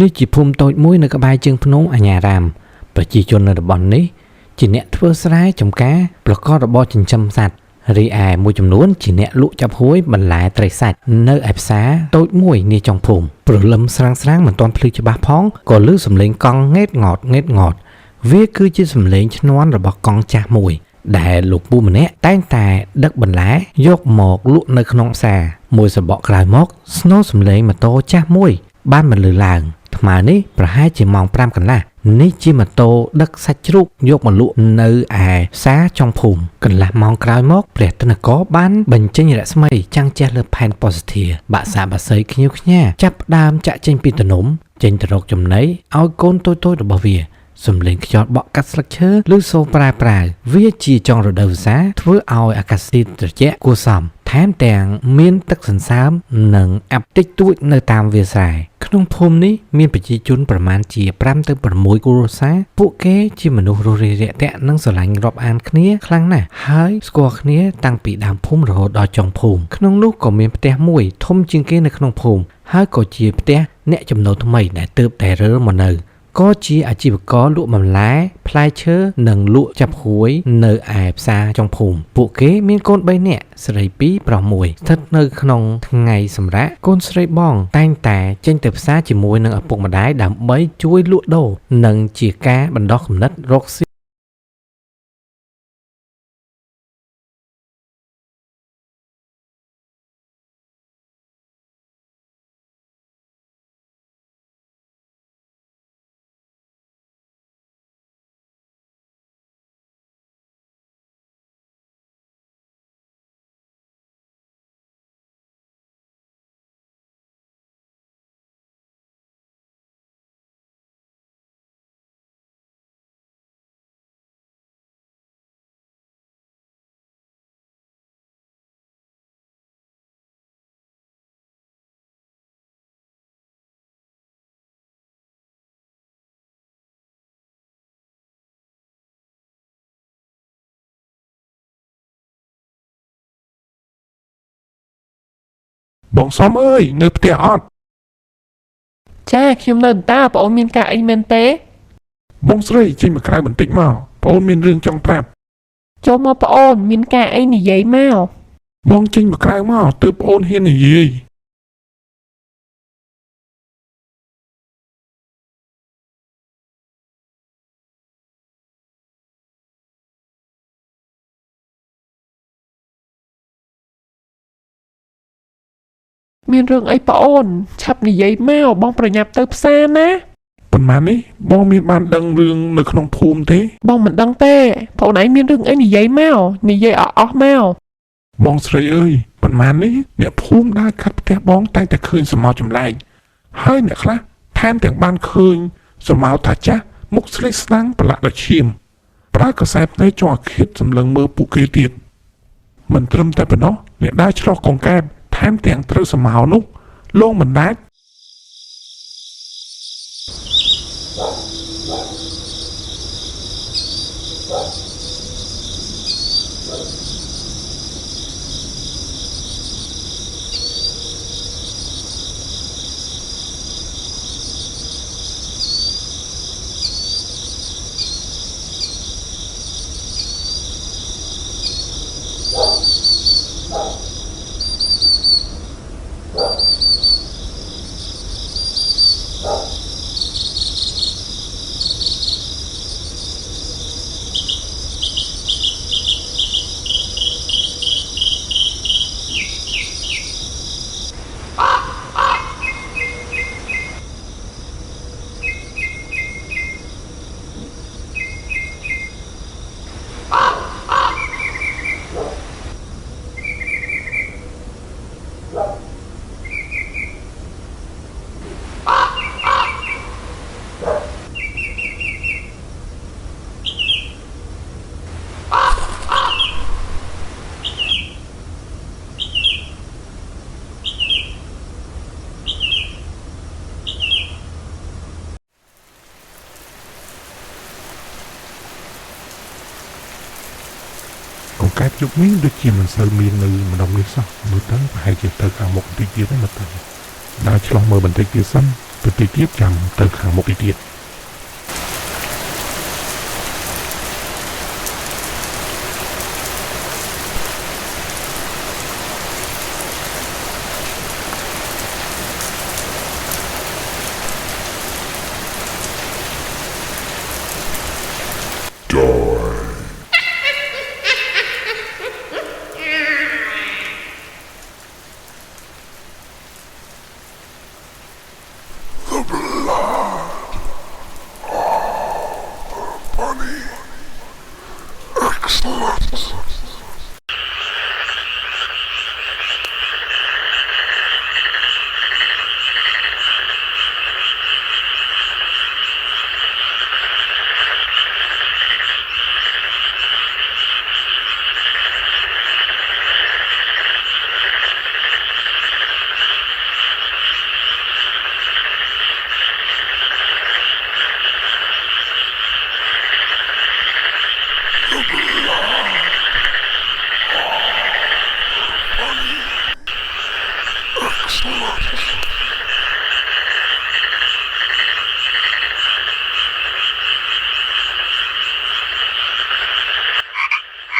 នេះជាភូមិតូចមួយនៅក្បែរជើងភ្នំអាញារ៉ាមប្រជាជននៅតំបន់នេះជាអ្នកធ្វើស្រែចម្ការប្រកបរបរចិញ្ចឹមសត្វរីឯមួយចំនួនជាអ្នកលក់ចាប់ហួយបន្លែត្រីសាច់នៅឯផ្សារតូចមួយនាចុងភូមិព្រលឹមស្រាងមិនទាន់ភ្លឺច្បាស់ផងក៏ឮសំឡេងកង់ងេតងតវាគឺជាសំឡេងឈ្នាន់របស់កង់ចាស់មួយដែលលោកពូម្នាក់តែងតែដឹកបន្លែយកមកលក់នៅក្នុងផ្សារមួយសបកក្រោយមកស្នូរសំឡេងម៉ូតូចាស់មួយបានបន្លឺឡើងថ្មនេះប្រហែលជាម៉ោង5កន្លះនេះជាម៉ូតូដឹកសាច់ជ្រូកយកមកលក់នៅឯផ្សារចុងភូមិកន្លះម៉ោងក្រោយមកព្រះទនគរបានបញ្ចេញរស្មីចាំងជះលើផែនប៉ុស្តិ៍ធាបាក់សាបាសីខ្ញៀវខ្ញាចាប់ផ្ដើមចាក់ចេញពីទំនំចេញទៅរកចំណីឲ្យកូនតូចៗរបស់វាសំឡេងខ្យល់បក់កាត់ស្លឹកឈើឬសូរប្រែវាជាចុងរដូវវស្សាធ្វើឲ្យអាកាសធាតុត្រជាក់គួរសមថែមទាំងមានទឹកសន្សើមនិងអប់តិចតួចនៅតាមវាលស្រែក្នុងភូមិនេះមានប្រជាជនប្រមាណជា5ទៅ6គ្រួសារពួកគេជាមនុស្សរស់រាយរាក់ទាក់និងស្រឡាញ់រាប់អានគ្នាខ្លាំងណាស់ហើយស្គាល់គ្នាតាំងពីដើមភូមិរហូតដល់ចុងភូមិក្នុងនោះក៏មានផ្ទះមួយធំជាងគេនៅក្នុងភូមិហើយក៏ជាផ្ទះអ្នកចំណូលថ្មីដែលទើបតែរើមកនៅក៏ជាអាជីវករលក់បន្លែផ្លែឈើនិងលក់ចាប់ហួយនៅឯផ្សារចុងភូមិពួកគេមានកូន3នាក់ស្រី2ប្រុស1ស្ថិតនៅក្នុងថ្ងៃសម្រាកកូនស្រីបងតែងតែចេញទៅផ្សារជាមួយនឹងឪពុកម្ដាយដើម្បីជួយលក់ដូរនិងជាការបណ្ដោះគំនិតរកស៊ីបងសំអើយនៅផ្ទះអត់ចាខ្ញុំនៅតាបងអូនមានការអីមែនទេបងស្រីចេញមកក្រៅបន្តិចមកបងអូនមានរឿងចង់ប្រាប់ចូលមកបងអូនមានការអីនិយាយមកបងចេញមកក្រៅមកទើបបងអូនហ៊ាននិយាយមានរឿងអីបងអូនឆាប់និយាយមកបងប្រញាប់ទៅផ្សារណាប៉ុន្មាននេះបងមានបានដឹងរឿងនៅក្នុងភូមិទេបងមិនដឹងទេបងឯងមានរឿងអីនិយាយមកនិយាយអស់មកបងស្រីអើយប៉ុន្មាននេះអ្នកភូមិដើរខាត់ផ្ទះបងតែងតែឃើញស្រមោលចម្លែកហើយអ្នកខ្លះថែមទាំងបានឃើញស្រមោលតាចាស់មុខស្លេកស្លាំងប្រឡាក់ដោយឈាមប្រើកសែភ្នែកចង់អាឃាតសម្លឹងមើលពួកគេទៀតមិនត្រឹមតែប៉ុណ្ណោះអ្នកដើរឆ្លោះកង្កែបថែមទាំងត្រូវស្រមោលនោះលងមិនដាច់កែបយុគនេះដូចជាមិនសូវមាននៅម្ដុំនេះសោះមើលទៅប្រហែលជាទៅខាងមុខបន្តិចទៀតហ្នឹងមើលទៅដើរឆ្លោះមើលបន្តិចទៀតសិន បន្តិចទៀតចាំទៅខាងមុខទៀត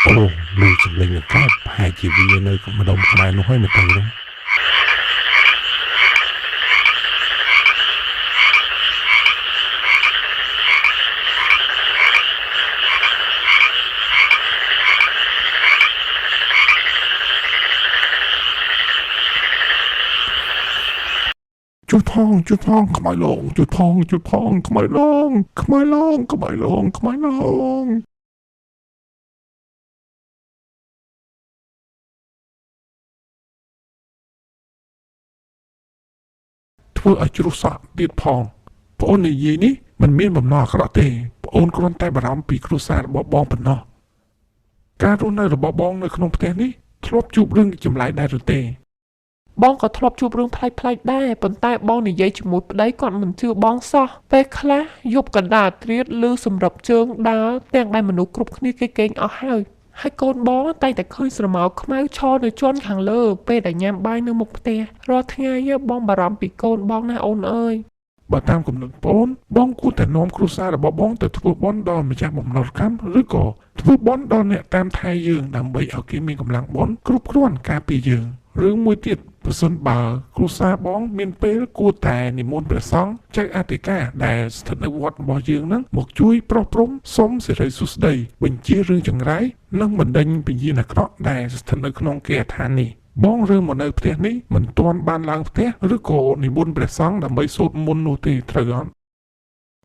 អូលោកសម្លេងនឹងកើតប្រហែលជាវានៅម្ដុំក្បែរនោះហើយមើលទៅនោះជួយផងខ្មៅឡងជួយផងខ្មៅឡងខ្មៅឡងខ្មៅឡងខ្មៅឡង ធ្វើឲ្យជ្រុះសក់ទៀតផងប្អូននិយាយនេះមិនមានបំណងអាក្រក់ទេប្អូនគ្រាន់តែបារម្ភពីគ្រួសាររបស់បងប៉ុណ្ណោះការរស់នៅរបស់បងនៅក្នុងផ្ទះនេះធ្លាប់ជួបរឿងចម្លែកដែរឬទេ បងក៏ធ្លាប់ជួបរឿងប្លែកៗដែរប៉ុន្តែបងនិយាយជាមួយប្តីគាត់មិនជឿបងសោះពេលខ្លះយប់កណ្ដាលត្រៀតឬសម្រាប់ជើងដើរទាំងដែលមនុស្សគ្រប់គ្នាគេកេងអស់ហើយកូនបងតែងតែឃើញស្រមោលខ្មៅឈរនៅជាន់ខាងលើពេលដែលញ៉ាំបាយនៅមុខផ្ទះរាល់ថ្ងៃបងបារម្ភពីកូនបងណាអូនអើយ បើតាមគំនិតប្អូនបងគួរតែនាំគ្រួសាររបស់បងទៅធ្វើបុណ្យដល់ម្ចាស់បំណុលកម្មឬក៏ធ្វើបុណ្យដល់អ្នកតាមថែយើងដើម្បីឲ្យគេមានកម្លាំងបុណ្យគ្រប់គ្រាន់ការពារយើងឬមួយទៀតប្រសិនបើគ្រួសារបងមានពេលគួរតែនិមន្តព្រះសង្ឃចៅអធិការដែលស្ថិតនៅវត្តរបស់យើងនឹងមកជួយប្រោះព្រំសុំសិរីសួស្តីបញ្ជារឿងចង្រៃនិងបណ្ដេញពញាអាក្រក់ដែលស្ថិតនៅក្នុងគេហដ្ឋាននេះបងរើមកនៅផ្ទះនេះមិនទាន់បានឡើងផ្ទះឬក៏និមន្តព្រះសង្ឃដើម្បីសូត្រមន្តនោះទេត្រូវអត់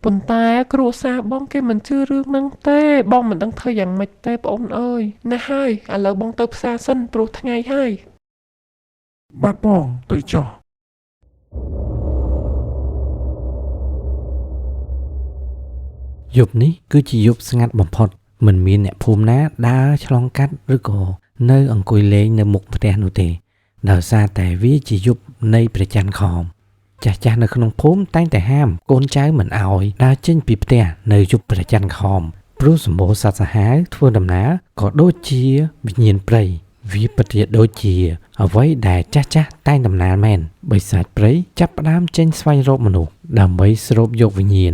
ប៉ុន្តែគ្រួសារបងគេមិនជឿរឿងហ្នឹងទេបងមិនដឹងធ្វើយ៉ាងម៉េចទេបងអូនអើយណាស់ហើយឥឡូវបងទៅផ្សារសិនព្រោះថ្ងៃហើយ បាទបងទៅចោះ យប់នេះគឺជាយប់ស្ងាត់បំផុតមិនមានអ្នកភូមិណាដើរឆ្លងកាត់ឬក៏នៅអង្គុយលេងនៅមុខផ្ទះនោះទេដោយសារតែវាជាយប់នៃព្រះច័ន្ទខំចាស់នៅក្នុងភូមិតែងតែហាមកូនចៅមិនអោយដើរចេញពីផ្ទះនៅយប់ព្រះច័ន្ទខំព្រោះសម្បូរសត្វសាហាវធ្វើដំណើរក៏ដូចជាវិញ្ញាណព្រៃវាពិតជាដូចជាអ្វីដែលចាស់តែងដំណើរមែនបិសាចព្រៃចាប់ផ្ដើមចេញស្វែងរកមនុស្សដើម្បីស្រូបយកវិញ្ញាណ